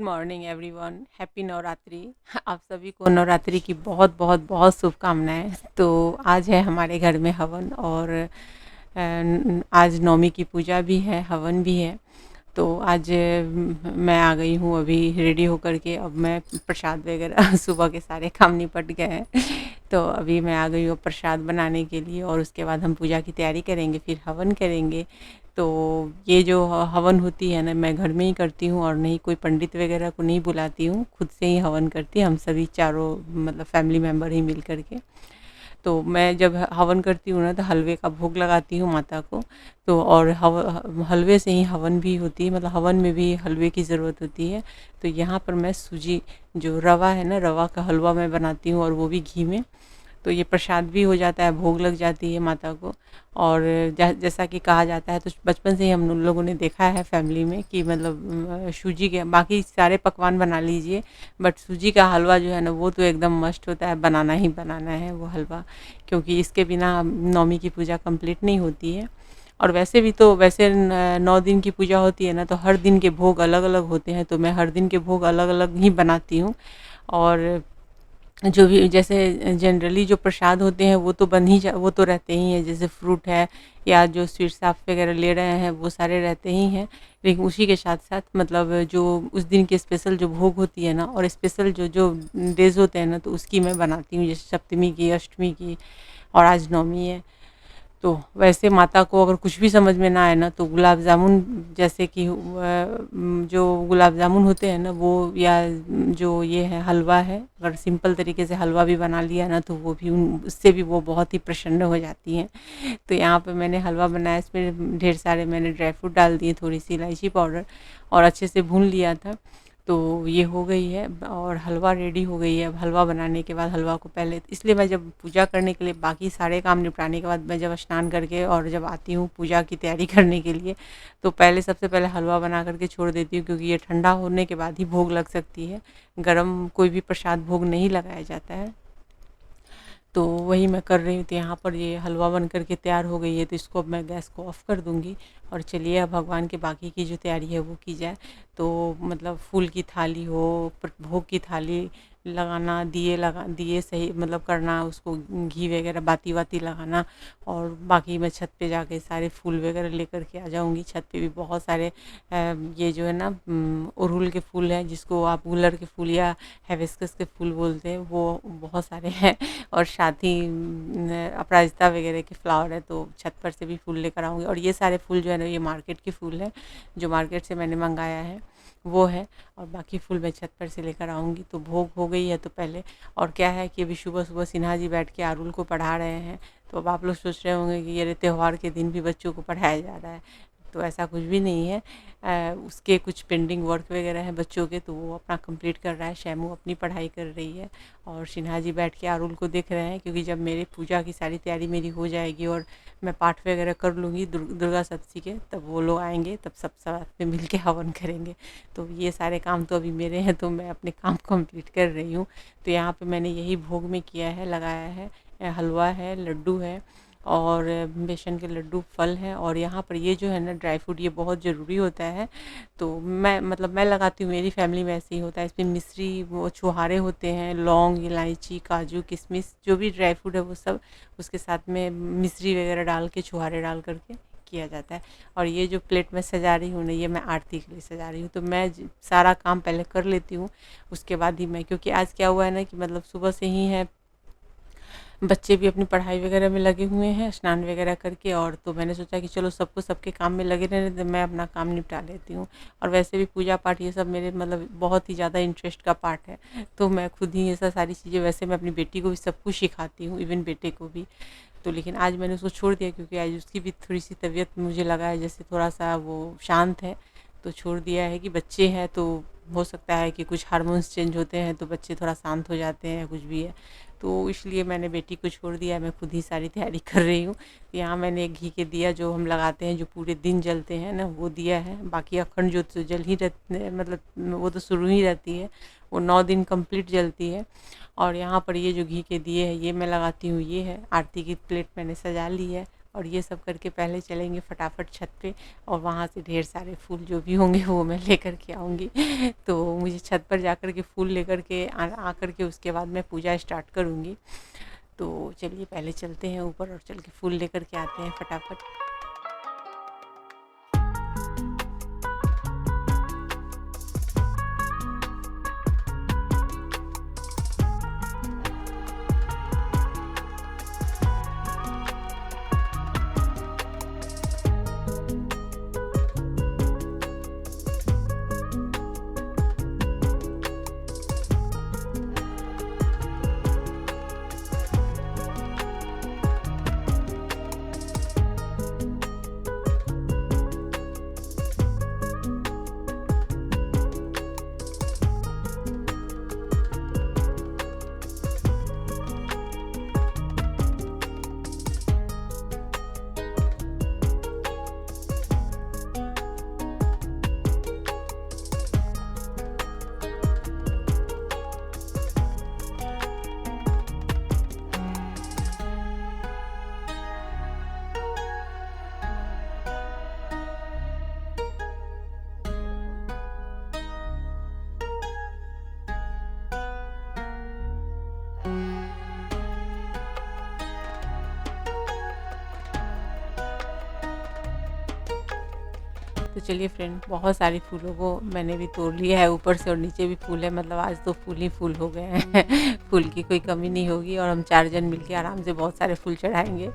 Morning everyone, happy Navratri. आप सभी को नवरात्रि की बहुत बहुत बहुत शुभकामनाएं। तो आज है हमारे घर में हवन और आज नवमी की पूजा भी है, हवन भी है। तो आज मैं आ गई हूँ अभी रेडी होकर के। अब मैं प्रसाद वगैरह सुबह के सारे काम निपट गए हैं। तो अभी मैं आ गई हूँ प्रसाद बनाने के लिए और उसके बाद हम पूजा की तैयारी करेंगे, फिर हवन करेंगे। तो ये जो हवन होती है ना, मैं घर में ही करती हूँ और नहीं कोई पंडित वगैरह को नहीं बुलाती हूँ, खुद से ही हवन करती हम सभी चारों मतलब फैमिली मेम्बर ही मिल कर के। तो मैं जब हवन करती हूँ ना तो हलवे का भोग लगाती हूँ माता को। तो और हलवे से ही हवन भी होती है, मतलब हवन में भी हलवे की ज़रूरत होती है। तो यहाँ पर मैं सूजी जो रवा है ना, रवा का हलवा मैं बनाती हूँ और वो भी घी में। तो ये प्रसाद भी हो जाता है, भोग लग जाती है माता को। और जैसा कि कहा जाता है, तो बचपन से ही हम लोगों ने देखा है फैमिली में कि मतलब सूजी के बाकी सारे पकवान बना लीजिए, बट सूजी का हलवा जो है ना वो तो एकदम मस्ट होता है, बनाना ही बनाना है वो हलवा। क्योंकि इसके बिना नवमी की पूजा कंप्लीट नहीं होती है। और वैसे भी तो वैसे 9 दिन की पूजा होती है ना, तो हर दिन के भोग अलग अलग होते हैं, तो मैं हर दिन के भोग अलग अलग ही बनाती हूँ। और जो भी जैसे जनरली जो प्रसाद होते हैं वो तो वो तो रहते ही हैं, जैसे फ्रूट है या जो स्वीट्स आप वगैरह ले रहे हैं वो सारे रहते ही हैं। लेकिन उसी के साथ साथ मतलब जो उस दिन की स्पेशल जो भोग होती है ना, और स्पेशल जो जो डेज होते हैं ना, तो उसकी मैं बनाती हूँ, जैसे सप्तमी की, अष्टमी की, और आज नवमी है। तो वैसे माता को अगर कुछ भी समझ में ना आए ना, तो गुलाब जामुन, जैसे कि जो गुलाब जामुन होते हैं ना वो, या जो ये है हलवा है, अगर सिंपल तरीके से हलवा भी बना लिया ना तो वो भी उससे भी वो बहुत ही प्रसन्न हो जाती हैं। तो यहाँ पे मैंने हलवा बनाया, इसमें ढेर सारे मैंने ड्राई फ्रूट डाल दिए, थोड़ी सी इलायची पाउडर, और अच्छे से भून लिया था। तो ये हो गई है और हलवा रेडी हो गई है। अब हलवा बनाने के बाद हलवा को पहले, इसलिए मैं जब पूजा करने के लिए बाकी सारे काम निपटाने के बाद, मैं जब स्नान करके और जब आती हूँ पूजा की तैयारी करने के लिए, तो पहले सबसे पहले हलवा बना करके छोड़ देती हूँ, क्योंकि ये ठंडा होने के बाद ही भोग लग सकती है। गरम कोई भी प्रसाद भोग नहीं लगाया जाता है। तो वही मैं कर रही हूँ। तो यहाँ पर ये हलवा बन कर के तैयार हो गई है, तो इसको अब मैं गैस को ऑफ़ कर दूँगी। और चलिए अब भगवान के बाकी की जो तैयारी है वो की जाए। तो मतलब फूल की थाली हो, भोग की थाली लगाना, दिए सही मतलब करना, उसको घी वगैरह बाती वाती लगाना। और बाकी मैं छत पे जाके सारे फूल वगैरह लेकर के आ जाऊँगी। छत पे भी बहुत सारे ये जो है ना अड़हुल के फूल हैं, जिसको आप गुलर के फूल या हिबिस्कस के फूल बोलते हैं, वो बहुत सारे हैं। और साथ ही अपराजिता वगैरह के फ्लावर है, तो छत पर से भी फूल लेकर आऊँगी। और ये सारे फूल जो है ना, ये मार्केट के फूल हैं, जो मार्केट से मैंने मंगाया है वो है। और बाकी फूल मैं छत पर से लेकर आऊँगी। तो भोग हो गई है तो पहले, और क्या है कि अभी सुबह सुबह सिन्हा जी बैठ के अरुल को पढ़ा रहे हैं। तो अब आप लोग सोच रहे होंगे कि ये त्योहार के दिन भी बच्चों को पढ़ाया जा रहा है। तो ऐसा कुछ भी नहीं है। उसके कुछ पेंडिंग वर्क वगैरह है बच्चों के, तो वो अपना कंप्लीट कर रहा है। शैमू अपनी पढ़ाई कर रही है और सिन्हा जी बैठ के अरुल को देख रहे हैं। क्योंकि जब मेरी पूजा की सारी तैयारी मेरी हो जाएगी और मैं पाठ वगैरह कर लूँगी दुर्गा सप्तशी के, तब वो लोग आएंगे, तब सब साथ में मिल के हवन करेंगे। तो ये सारे काम तो अभी मेरे हैं, तो मैं अपने काम कंप्लीट कर रही हूँ। तो यहाँ पे मैंने यही भोग में किया है, लगाया है। हलवा है, लड्डू है, और बेसन के लड्डू, फल हैं। और यहाँ पर ये जो है ना ड्राई फ्रूट, ये बहुत ज़रूरी होता है। तो मैं लगाती हूँ, मेरी फैमिली में ऐसे ही होता है। इसमें मिश्री, वो छुहारे होते हैं, लौंग, इलायची, काजू, किशमिश, जो भी ड्राई फ्रूट है वो सब उसके साथ में मिश्री वगैरह डाल के, छुहारे डाल करके किया जाता है। और ये जो प्लेट में सजा रही हूँ ना, ये मैं आरती के लिए सजा रही हूँ। तो मैं सारा काम पहले कर लेती हूँ, उसके बाद ही मैं, क्योंकि आज क्या हुआ है ना कि मतलब सुबह से ही है, बच्चे भी अपनी पढ़ाई वगैरह में लगे हुए हैं स्नान वगैरह करके। और तो मैंने सोचा कि चलो सबको सबके काम में लगे रहने, तो मैं अपना काम निपटा लेती हूँ। और वैसे भी पूजा पाठ ये सब मेरे मतलब बहुत ही ज़्यादा इंटरेस्ट का पार्ट है। तो मैं खुद ही ये सब सारी चीज़ें, वैसे मैं अपनी बेटी को भी सब कुछ सिखाती हूँ, इवन बेटे को भी। तो लेकिन आज मैंने उसको छोड़ दिया, क्योंकि आज उसकी भी थोड़ी सी तबीयत मुझे लगा है जैसे थोड़ा सा वो शांत है। तो छोड़ दिया है कि बच्चे हैं, तो हो सकता है कि कुछ हार्मोन्स चेंज होते हैं, तो बच्चे थोड़ा शांत हो जाते हैं, कुछ भी है। तो इसलिए मैंने बेटी को छोड़ दिया है, मैं खुद ही सारी तैयारी कर रही हूँ। यहाँ मैंने एक घी के दिया जो हम लगाते हैं, जो पूरे दिन जलते हैं ना, वो दिया है। बाकी अखंड ज्योत तो जल ही रहती, मतलब वो तो शुरू ही रहती है, वो 9 दिन कंप्लीट जलती है। और यहाँ पर ये जो घी के दिए हैं ये मैं लगाती हूँ, ये है। आरती की प्लेट मैंने सजा ली है, और ये सब करके पहले चलेंगे फटाफट छत पे और वहाँ से ढेर सारे फूल जो भी होंगे वो मैं लेकर के आऊँगी। तो मुझे छत पर जाकर के फूल लेकर के आकर के उसके बाद मैं पूजा स्टार्ट करूँगी। तो चलिए पहले चलते हैं ऊपर और चल के फूल लेकर के आते हैं फटाफट। तो चलिए फ्रेंड, बहुत सारे फूलों को मैंने भी तोड़ लिया है ऊपर से और नीचे भी फूल है, मतलब आज तो फूल ही फूल हो गए हैं। फूल की कोई कमी नहीं होगी और हम 4 जन मिलके आराम से बहुत सारे फूल चढ़ाएँगे।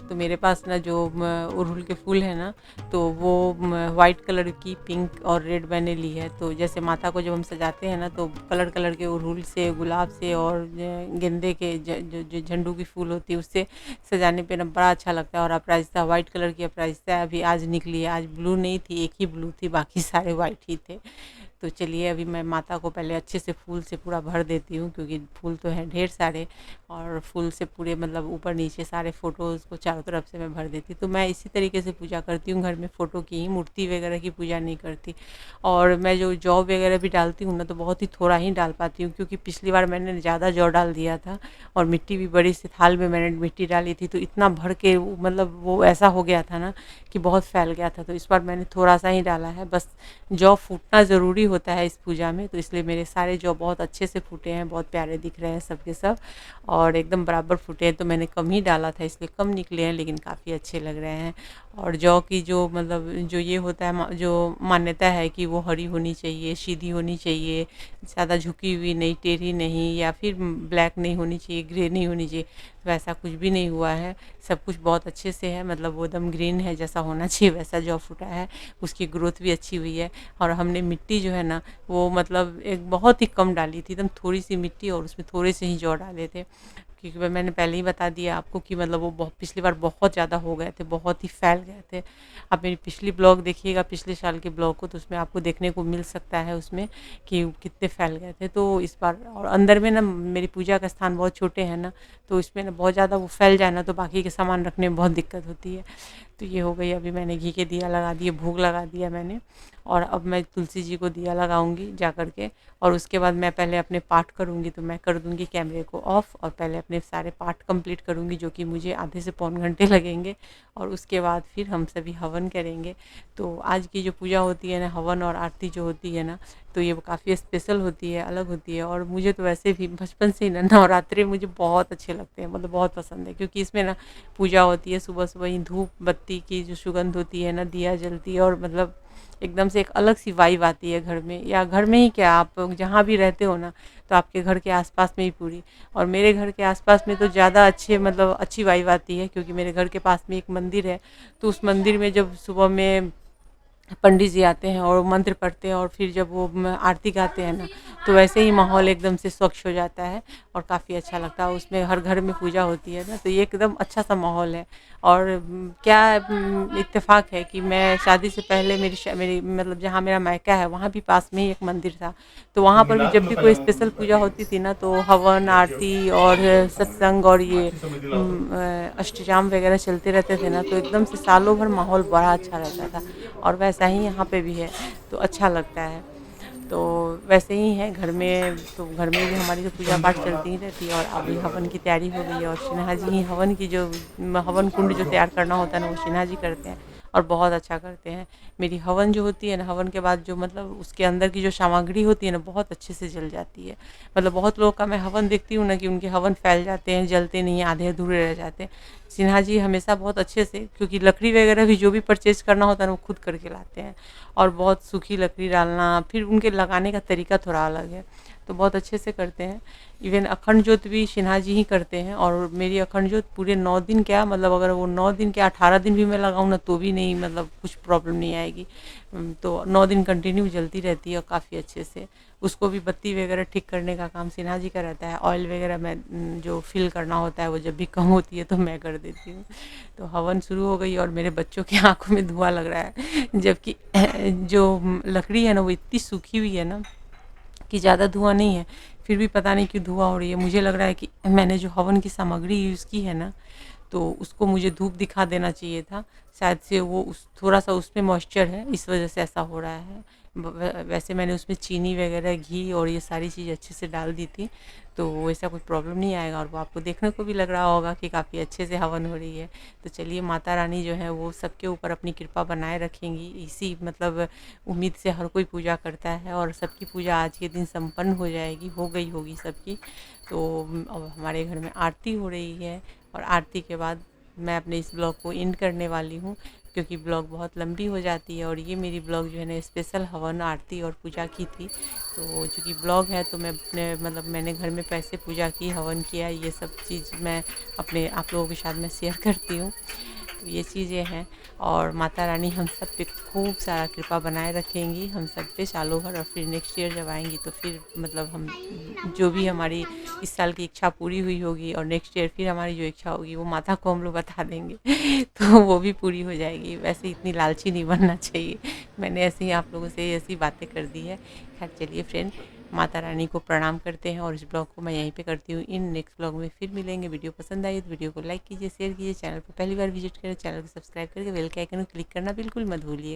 तो मेरे पास ना जो अड़हुल के फूल है ना, तो वो वाइट कलर की, पिंक और रेड मैंने ली है। तो जैसे माता को जब हम सजाते हैं ना, तो कलर के अड़हुल से, गुलाब से और गेंदे के जो झंडू की फूल होती है उससे सजाने पे ना बड़ा अच्छा लगता है। और अपराजिता वाइट कलर की अपराजिता अभी आज निकली है। आज ब्लू नहीं थी, एक ही ब्लू थी, बाकी सारे वाइट ही थे। तो चलिए अभी मैं माता को पहले अच्छे से फूल से पूरा भर देती हूँ, क्योंकि फूल तो हैं ढेर सारे और फूल से पूरे मतलब ऊपर नीचे सारे फ़ोटोज़ को चारों तरफ से मैं भर देती। तो मैं इसी तरीके से पूजा करती हूँ घर में, फ़ोटो की ही, मूर्ति वगैरह की पूजा नहीं करती। और मैं जो जौ वगैरह भी डालती हूँ ना, तो बहुत ही थोड़ा ही डाल पाती हूँ, क्योंकि पिछली बार मैंने ज़्यादा जौ डाल दिया था और मिट्टी भी बड़ी सी थाल में मैंने मिट्टी डाली थी, तो इतना भर के मतलब वो ऐसा हो गया था ना कि बहुत फैल गया था। तो इस बार मैंने थोड़ा सा ही डाला है, बस जौ फूटना ज़रूरी होता है इस पूजा में, तो इसलिए मेरे सारे जौ बहुत अच्छे से फूटे हैं, बहुत प्यारे दिख रहे हैं सब के सब और एकदम बराबर फूटे हैं। तो मैंने कम ही डाला था इसलिए कम निकले हैं, लेकिन काफ़ी अच्छे लग रहे हैं। और जौ की जो मतलब जो ये होता है, जो मान्यता है कि वो हरी होनी चाहिए, सीधी होनी चाहिए, ज़्यादा झुकी हुई नहीं, टेढ़ी नहीं, या फिर ब्लैक नहीं होनी चाहिए, ग्रे नहीं होनी चाहिए, वैसा कुछ भी नहीं हुआ है। सब कुछ बहुत अच्छे से है, मतलब वो एकदम ग्रीन है, जैसा होना चाहिए वैसा जौ फूटा है। उसकी ग्रोथ भी अच्छी हुई है। और हमने मिट्टी जो है ना, वो मतलब एक बहुत ही कम डाली थी, एकदम थोड़ी सी मिट्टी और उसमें थोड़े से ही जौ डाले थे, क्योंकि मैंने पहले ही बता दिया आपको कि मतलब वो बहुत पिछली बार बहुत ज़्यादा हो गए थे, बहुत ही फैल गए थे। आप मेरी पिछली ब्लॉग देखिएगा, पिछले साल के ब्लॉग को, तो उसमें आपको देखने को मिल सकता है उसमें कि कितने फैल गए थे। तो इस बार और अंदर में ना मेरी पूजा का स्थान बहुत छोटे हैं ना, तो इसमें ना बहुत ज़्यादा वो फैल जाए ना, तो बाकी के सामान रखने में बहुत दिक्कत होती है। तो ये हो गई। अभी मैंने घी के दिया लगा दिए, भोग लगा दिया मैंने, और अब मैं तुलसी जी को दिया लगाऊंगी जा कर के। और उसके बाद मैं पहले अपने पाठ करूंगी, तो मैं कर दूंगी कैमरे को ऑफ और पहले अपने सारे पाठ कंप्लीट करूंगी, जो कि मुझे आधे से पौन घंटे लगेंगे। और उसके बाद फिर हम सभी हवन करेंगे। तो आज की जो पूजा होती है ना, हवन और आरती जो होती है ना, तो ये काफ़ी स्पेशल होती है, अलग होती है। और मुझे तो वैसे भी बचपन से ही ना नवरात्रि मुझे बहुत अच्छे लगते हैं, मतलब बहुत पसंद है, क्योंकि इसमें ना पूजा होती है, सुबह सुबह ही धूप बत्ती की जो सुगंध होती है ना, दिया जलती है, और मतलब एकदम से एक अलग सी वाइब आती है घर में, या घर में ही क्या, आप जहाँ भी रहते हो ना, तो आपके घर के आसपास में ही पूरी। और मेरे घर के आसपास में तो ज़्यादा अच्छे मतलब अच्छी वाइब आती है, क्योंकि मेरे घर के पास में एक मंदिर है। तो उस मंदिर में जब सुबह में पंडित जी आते हैं और मंत्र पढ़ते हैं और फिर जब वो आरती गाते हैं ना, तो वैसे ही माहौल एकदम से स्वच्छ हो जाता है और काफ़ी अच्छा लगता है। उसमें हर घर में पूजा होती है ना, तो ये एकदम अच्छा सा माहौल है। और क्या इत्तेफाक है कि मैं शादी से पहले मेरी मतलब जहाँ मेरा मायका है, वहाँ भी पास में ही एक मंदिर था। तो वहाँ पर भी जब भी कोई स्पेशल पूजा होती थी ना, तो हवन आरती और सत्संग और ये अष्टजाम वगैरह चलते रहते थे ना, तो एकदम से सालों भर माहौल बड़ा अच्छा रहता था। और वैसा ही यहाँ पे भी है, तो अच्छा लगता है। तो वैसे ही है घर में, तो घर में भी हमारी तो पूजा पाठ चलती ही रहती है। और अभी हवन की तैयारी हो गई है और सिन्हा जी ही हवन की जो हवन कुंड जो तैयार करना होता है ना, वो सिन्हा जी करते हैं और बहुत अच्छा करते हैं। मेरी हवन जो होती है ना, हवन के बाद जो मतलब उसके अंदर की जो सामग्री होती है ना, बहुत अच्छे से जल जाती है। मतलब बहुत लोगों का मैं हवन देखती हूँ ना कि उनके हवन फैल जाते हैं, जलते नहीं हैं, आधे अधूरे रह जाते हैं। सिन्हा जी हमेशा बहुत अच्छे से, क्योंकि लकड़ी वगैरह भी जो भी परचेज करना होता है ना, वो खुद करके लाते हैं। और बहुत सूखी लकड़ी डालना, फिर उनके लगाने का तरीका थोड़ा अलग है, तो बहुत अच्छे से करते हैं। इवन अखंड ज्योत भी सिन्हा जी ही करते हैं। और मेरी अखंड ज्योत पूरे 9 दिन क्या, मतलब अगर वो 9 दिन क्या 18 दिन भी मैं लगाऊँ ना, तो भी नहीं, मतलब कुछ प्रॉब्लम नहीं आएगी। तो 9 दिन कंटिन्यू जलती रहती है और काफ़ी अच्छे से। उसको भी बत्ती वगैरह ठीक करने का काम सिन्हा जी का रहता है। ऑयल वगैरह मैं जो फिल करना होता है, वो जब भी कम होती है तो मैं कर देती हूँ। तो हवन शुरू हो गई और मेरे बच्चों की आँखों में धुआँ लग रहा है, जबकि जो लकड़ी है ना, वो इतनी सूखी हुई है ना कि ज़्यादा धुआँ नहीं है, फिर भी पता नहीं क्यों धुआँ हो रही है। मुझे लग रहा है कि मैंने जो हवन की सामग्री यूज़ की है ना, तो उसको मुझे धूप दिखा देना चाहिए था। शायद से वो उस थोड़ा-सा उसमें मॉइस्चर है, इस वज़ह से ऐसा हो रहा है। वैसे मैंने उसमें चीनी वग़ैरह, घी और ये सारी चीज़ अच्छे से डाल दी थी, तो ऐसा कोई प्रॉब्लम नहीं आएगा। और वो आपको देखने को भी लग रहा होगा कि काफ़ी अच्छे से हवन हो रही है। तो चलिए, माता रानी जो है वो सबके ऊपर अपनी कृपा बनाए रखेंगी, इसी मतलब उम्मीद से हर कोई पूजा करता है। और सबकी पूजा आज के दिन संपन्न हो जाएगी, हो गई होगी सबकी। तो अब हमारे घर में आरती हो रही है और आरती के बाद मैं अपने इस ब्लॉग को एंड करने वाली हूँ, क्योंकि ब्लॉग बहुत लंबी हो जाती है। और ये मेरी ब्लॉग जो है ना, स्पेशल हवन, आरती और पूजा की थी। तो चूँकि ब्लॉग है तो मैं अपने मतलब मैंने घर में कैसे पूजा की, हवन किया, ये सब चीज़ मैं अपने आप लोगों के साथ में शेयर करती हूँ। तो ये चीज़ें हैं। और माता रानी हम सब पे खूब सारा कृपा बनाए रखेंगी, हम सब पे सालों भर। और फिर नेक्स्ट ईयर जब आएंगी तो फिर मतलब हम जो भी हमारी इस साल की इच्छा पूरी हुई होगी, और नेक्स्ट ईयर फिर हमारी जो इच्छा होगी वो माता को हम लोग बता देंगे तो वो भी पूरी हो जाएगी। वैसे इतनी लालची नहीं बनना चाहिए, मैंने ऐसे ही आप लोगों से ऐसी बातें कर दी है। खैर चलिए फ्रेंड, माता रानी को प्रणाम करते हैं और इस ब्लॉग को मैं यहीं पे करती हूँ। इन नेक्स्ट ब्लॉग में फिर मिलेंगे। वीडियो पसंद आई तो वीडियो को लाइक कीजिए, शेयर कीजिए। चैनल पर पहली बार विजिट करें, चैनल को सब्सक्राइब करके बेल के आइकन को क्लिक करना बिल्कुल मत भूलिए।